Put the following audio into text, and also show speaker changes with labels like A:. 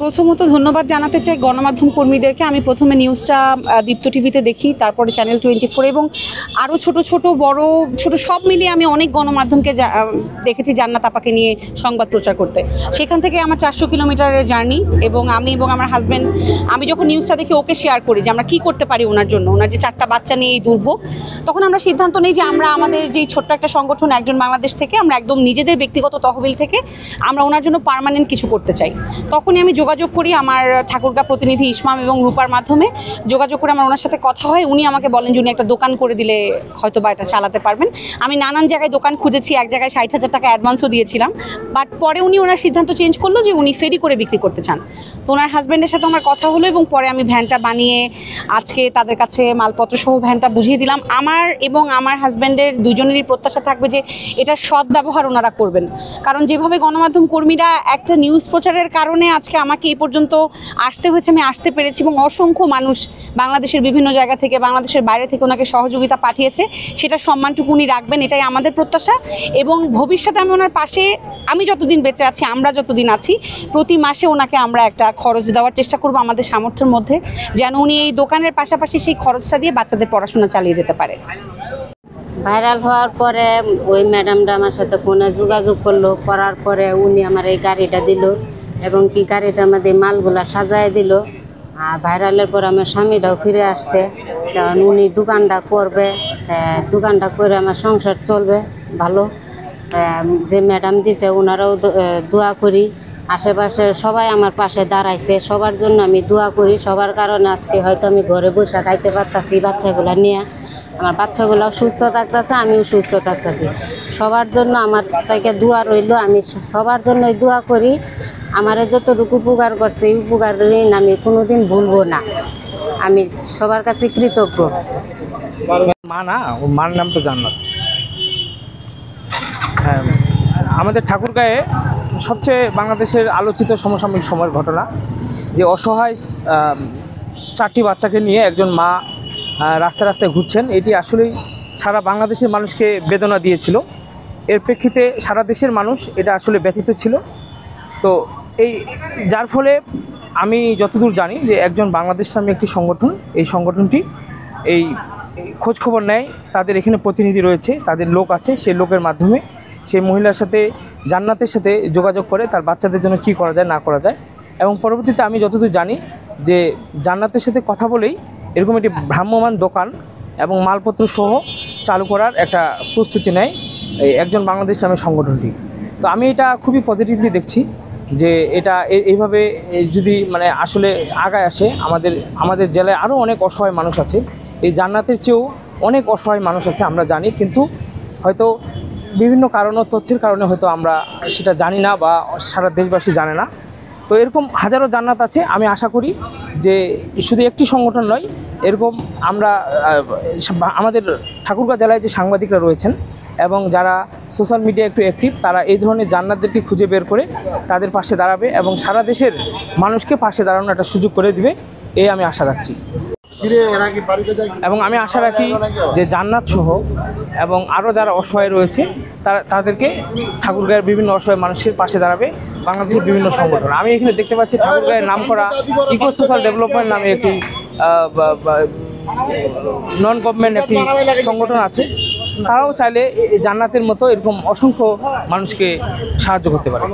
A: প্রথমত ধন্যবাদ জানাতে চাই গণমাধ্যম কর্মীদেরকে। আমি প্রথমে নিউজটা দীপ্ত টিভিতে দেখি, তারপরে চ্যানেল 24 এবং আরও ছোট বড় ছোট সব মিলিয়ে আমি অনেক গণমাধ্যমকে দেখেছি জান্নাত আপাকে নিয়ে সংবাদ প্রচার করতে। সেখান থেকে আমার 400 কিলোমিটারের জার্নি, এবং আমি এবং আমার হাজব্যান্ড, আমি যখন নিউজটা দেখি ওকে শেয়ার করি যে আমরা কী করতে পারি ওনার জন্য, ওনার যে 4টা বাচ্চা নিয়ে এই দুর্ভোগ। তখন আমরা সিদ্ধান্ত নিই যে আমরা আমাদের যেই ছোট্ট একটা সংগঠন একজন বাংলাদেশ থেকে আমরা একদম নিজেদের ব্যক্তিগত তহবিল থেকে আমরা ওনার জন্য পার্মানেন্ট কিছু করতে চাই। তখনই আমি যোগাযোগ করি আমার ঠাকুরগাঁ প্রতিনিধি ইসমাম এবং রূপার মাধ্যমে যোগাযোগ করে আমার ওনার সাথে কথা হয়। উনি আমাকে বলেন যে উনি একটা দোকান করে দিলে হয়তো বা এটা চালাতে পারবেন। আমি নানান জায়গায় দোকান খুঁজেছি, এক জায়গায় 60,000 টাকা অ্যাডভান্সও দিয়েছিলাম, বাট পরে উনি ওনার সিদ্ধান্ত চেঞ্জ করলো যে উনি ফেরি করে বিক্রি করতে চান। তো ওনার হাজব্যান্ডের সাথে আমার কথা হলো এবং পরে আমি ভ্যানটা বানিয়ে আজকে তাদের কাছে মালপত্র সহ ভ্যানটা বুঝিয়ে দিলাম। আমার এবং আমার হাজব্যান্ডের দুজনেরই প্রত্যাশা থাকবে যে এটার সৎ ব্যবহার ওনারা করবেন, কারণ যেভাবে গণমাধ্যম কর্মীরা একটা নিউজ প্রচারের কারণে আজকে আমাকে এই পর্যন্ত আসতে হয়েছে, আমি আসতে পেরেছি, এবং অসংখ্য মানুষ বাংলাদেশের বিভিন্ন জায়গা থেকে, বাংলাদেশের বাইরে থেকে ওনাকে সহযোগিতা পাঠিয়েছে, সেটা সম্মানটুকু উনি রাখবেন, এটাই আমাদের প্রত্যাশা। এবং ভবিষ্যতে আমি ওনার পাশে, আমি যতদিন বেঁচে আছি, আমরা যতদিন আছি, প্রতি মাসে ওনাকে আমরা একটা খরচ দেওয়ার চেষ্টা করব আমাদের সামর্থ্যের মধ্যে, যেন উনি এই দোকানের পাশাপাশি সেই খরচটা দিয়ে বাচ্চাদের পড়াশোনা চালিয়ে যেতে পারে।
B: ভাইরাল হওয়ার পরে ওই ম্যাডামটা আমার সাথে ফোনে যোগাযোগ করলো, করার পরে উনি আমার এই গাড়িটা দিল এবং কি গাড়িটার মধ্যে মালগুলা সাজায় দিল। আর ভাইরালের পর আমার স্বামীটাও ফিরে আসছে, কারণ উনি দোকানটা করবে, দোকানটা করে আমার সংসার চলবে ভালো। যে ম্যাডাম দিছে ওনারাও দোয়া করি, আশেপাশে সবাই আমার পাশে দাঁড়াইছে, সবার জন্য আমি দোয়া করি। সবার কারণে আজকে হয়তো আমি ঘরে বসে খাইতে পারতাছি বাচ্চাগুলা নিয়ে, আমার বাচ্চাগুলাও সুস্থ থাকতেছে, আমিও সুস্থ থাকতেছি। সবার জন্য আমার থেকে দোয়া রইল, আমি সবার জন্যই দোয়া করি। আমারে যতটুকু উপকার করছে এই উপকার ঋণ আমি কোনোদিন ভুলবো না, আমি সবার কাছে কৃতজ্ঞ।
C: মা না, ওর মার নাম তো জান্নাত। হ্যাঁ, আমাদের ঠাকুরগাঁয়ে সবচেয়ে বাংলাদেশের আলোচিত সমসাময়িক সময়ের ঘটনা, যে অসহায় 4টি বাচ্চাকে নিয়ে একজন মা রাস্তায় রাস্তায় ঘুরছেন, এটি আসলেই সারা বাংলাদেশের মানুষকে বেদনা দিয়েছিল। এর প্রেক্ষিতে সারা দেশের মানুষ এটা আসলে ব্যথিত ছিল। তো এই যার ফলে আমি যতদূর জানি যে একজন বাংলাদেশ নামে একটি সংগঠন, এই সংগঠনটি এই খোঁজখবর নেয়, তাদের এখানে প্রতিনিধি রয়েছে, তাদের লোক আছে, সেই লোকের মাধ্যমে সেই মহিলার সাথে, জান্নাতের সাথে যোগাযোগ করে তার বাচ্চাদের জন্য কী করা যায় না করা যায়। এবং পরবর্তীতে আমি যতদূর জানি যে জান্নাতের সাথে কথা বলেই এরকম একটি ভ্রাম্যমাণ দোকান এবং মালপত্র সহ চালু করার একটা প্রস্তুতি নেয় এই একজন বাংলাদেশ নামের সংগঠনটি। তো আমি এটা খুবই পজিটিভলি দেখছি যে এটা এইভাবে যদি মানে আসলে আগায় আসে, আমাদের জেলায় আরও অনেক অসহায় মানুষ আছে, এই জান্নাতের চেয়েও অনেক অসহায় মানুষ আছে আমরা জানি, কিন্তু হয়তো বিভিন্ন কারণ ও তথ্যের কারণে হয়তো আমরা সেটা জানি না বা সারা দেশবাসী জানে না। তো এরকম হাজারো জান্নাত আছে। আমি আশা করি যে শুধু একটি সংগঠন নয়, এরকম আমরা আমাদের ঠাকুরগাঁ জেলায় যে সাংবাদিকরা রয়েছেন এবং যারা সোশ্যাল মিডিয়া একটু অ্যাক্টিভ, তারা এই ধরনের জান্নাতদেরকে খুঁজে বের করে তাদের পাশে দাঁড়াবে এবং সারা দেশের মানুষকে পাশে দাঁড়ানোর একটা সুযোগ করে দিবে, এই আমি আশা রাখছি। এবং আমি আশা রাখি যে জান্নাত সহ এবং আরও যারা অসহায় রয়েছে তাদেরকে ঠাকুরগাঁয়ের বিভিন্ন অসহায় মানুষের পাশে দাঁড়াবে বাংলাদেশের বিভিন্ন সংগঠন। আমি এখানে দেখতে পাচ্ছি ঠাকুরগাঁয়ের নাম করা ইকো সোশ্যাল ডেভেলপমেন্ট নামে একটি নন গভর্নমেন্ট একটি সংগঠন আছে, তারাও চাইলে জান্নাতের মতো এরকম অসংখ্য মানুষকে সাহায্য করতে পারে।